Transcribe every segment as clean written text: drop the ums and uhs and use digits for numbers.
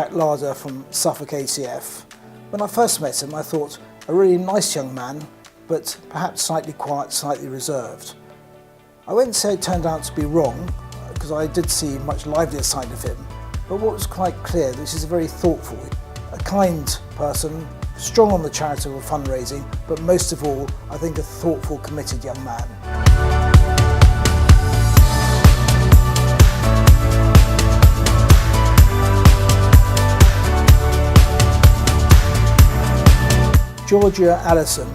Jack Larder from Suffolk ACF. When I first met him, I thought a really nice young man, but perhaps slightly quiet, slightly reserved. I won't say it turned out to be wrong, because I did see a much livelier side of him, but what was quite clear, this is a very thoughtful, a kind person, strong on the charitable fundraising, but most of all, I think a thoughtful, committed young man. Georgia Allison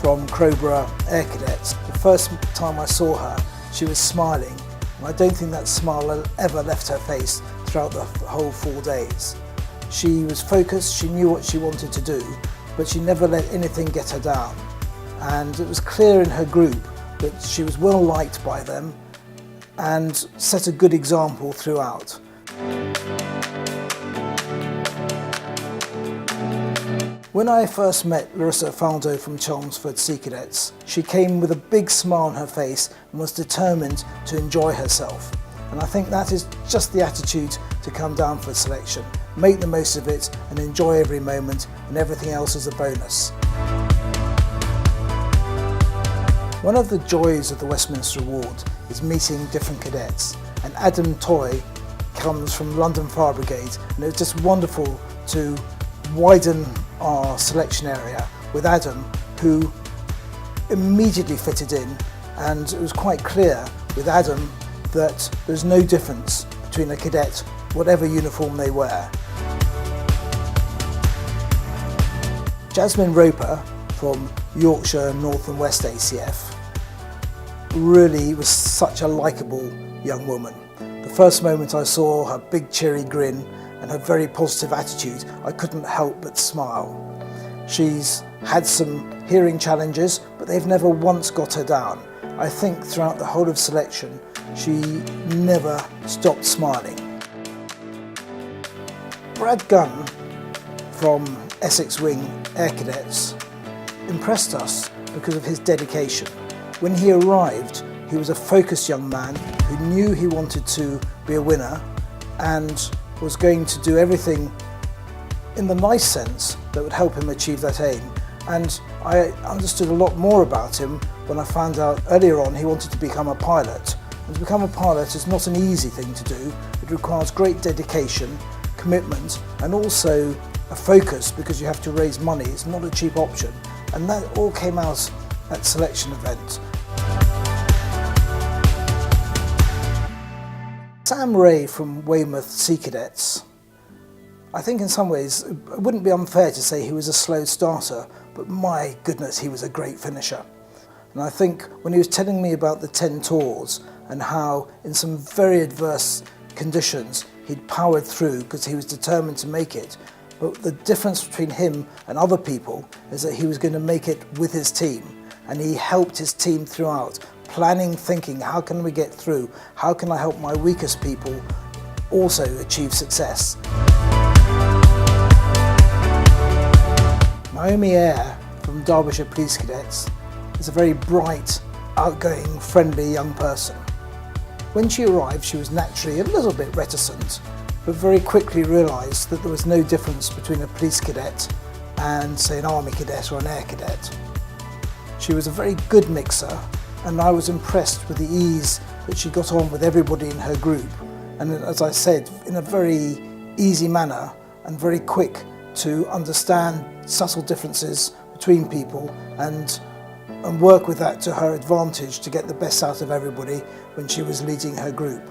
from Crowborough Air Cadets. The first time I saw her, she was smiling, and I don't think that smile ever left her face throughout the whole 4 days. She was focused, she knew what she wanted to do, but she never let anything get her down. And it was clear in her group that she was well liked by them and set a good example throughout. When I first met Larissa Faldo from Chelmsford Sea Cadets, she came with a big smile on her face and was determined to enjoy herself. And I think that is just the attitude to come down for selection. Make the most of it and enjoy every moment, and everything else is a bonus. One of the joys of the Westminster Award is meeting different cadets, and Adam Toy comes from London Fire Brigade, and it was just wonderful to widen our selection area with Adam, who immediately fitted in, and it was quite clear with Adam that there's no difference between a cadet, whatever uniform they wear. Jasmine Roper from Yorkshire North and West ACF really was such a likeable young woman. The first moment I saw her big cheery grin and her very positive attitude, I couldn't help but smile. She's had some hearing challenges, but they've never once got her down. I think throughout the whole of selection, she never stopped smiling. Brad Gunn from Essex Wing Air Cadets impressed us because of his dedication. When he arrived, he was a focused young man who knew he wanted to be a winner and was going to do everything in the nice sense that would help him achieve that aim. And I understood a lot more about him when I found out earlier on he wanted to become a pilot. And to become a pilot is not an easy thing to do. It requires great dedication, commitment, and also a focus, because you have to raise money. It's not a cheap option. And that all came out at selection event. Sam Ray from Weymouth Sea Cadets. I think in some ways it wouldn't be unfair to say he was a slow starter, but my goodness, he was a great finisher. And I think when he was telling me about the 10 tours and how in some very adverse conditions he'd powered through because he was determined to make it, but the difference between him and other people is that he was going to make it with his team, and he helped his team throughout, planning, thinking, how can we get through? How can I help my weakest people also achieve success? Naomi Eyre from Derbyshire Police Cadets is a very bright, outgoing, friendly young person. When she arrived, she was naturally a little bit reticent, but very quickly realised that there was no difference between a police cadet and, say, an army cadet or an air cadet. She was a very good mixer, and I was impressed with the ease that she got on with everybody in her group, and as I said, in a very easy manner and very quick to understand subtle differences between people and work with that to her advantage to get the best out of everybody when she was leading her group.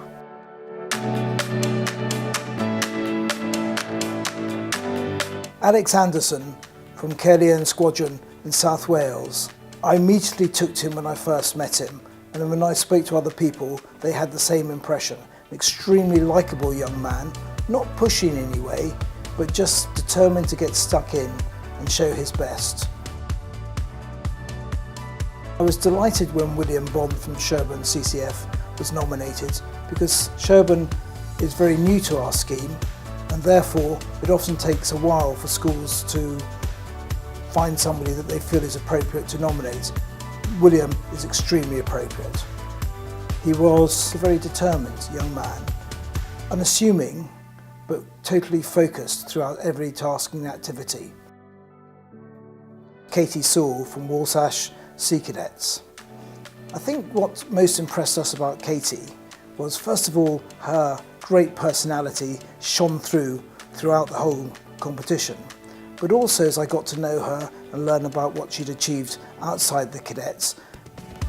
Alex Anderson from Caerleon Squadron in South Wales. I immediately took to him when I first met him, and then when I spoke to other people, they had the same impression. An extremely likeable young man, not pushy in any way, but just determined to get stuck in and show his best. I was delighted when William Bond from Sherburn CCF was nominated, because Sherburn is very new to our scheme, and therefore it often takes a while for schools to find somebody that they feel is appropriate to nominate. William is extremely appropriate. He was a very determined young man, unassuming, but totally focused throughout every tasking activity. Katie Sewell from Walsall Sea Cadets. I think what most impressed us about Katie was, first of all, her great personality shone throughout the whole competition, but also as I got to know her and learn about what she'd achieved outside the cadets,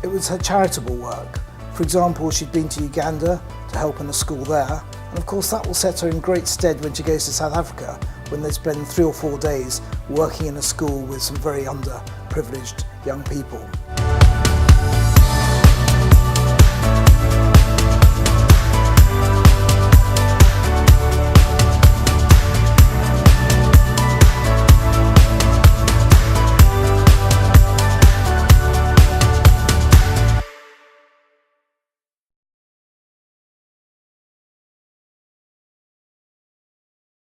it was her charitable work. For example, she'd been to Uganda to help in a school there, and of course that will set her in great stead when she goes to South Africa, when they spend 3 or 4 days working in a school with some very underprivileged young people.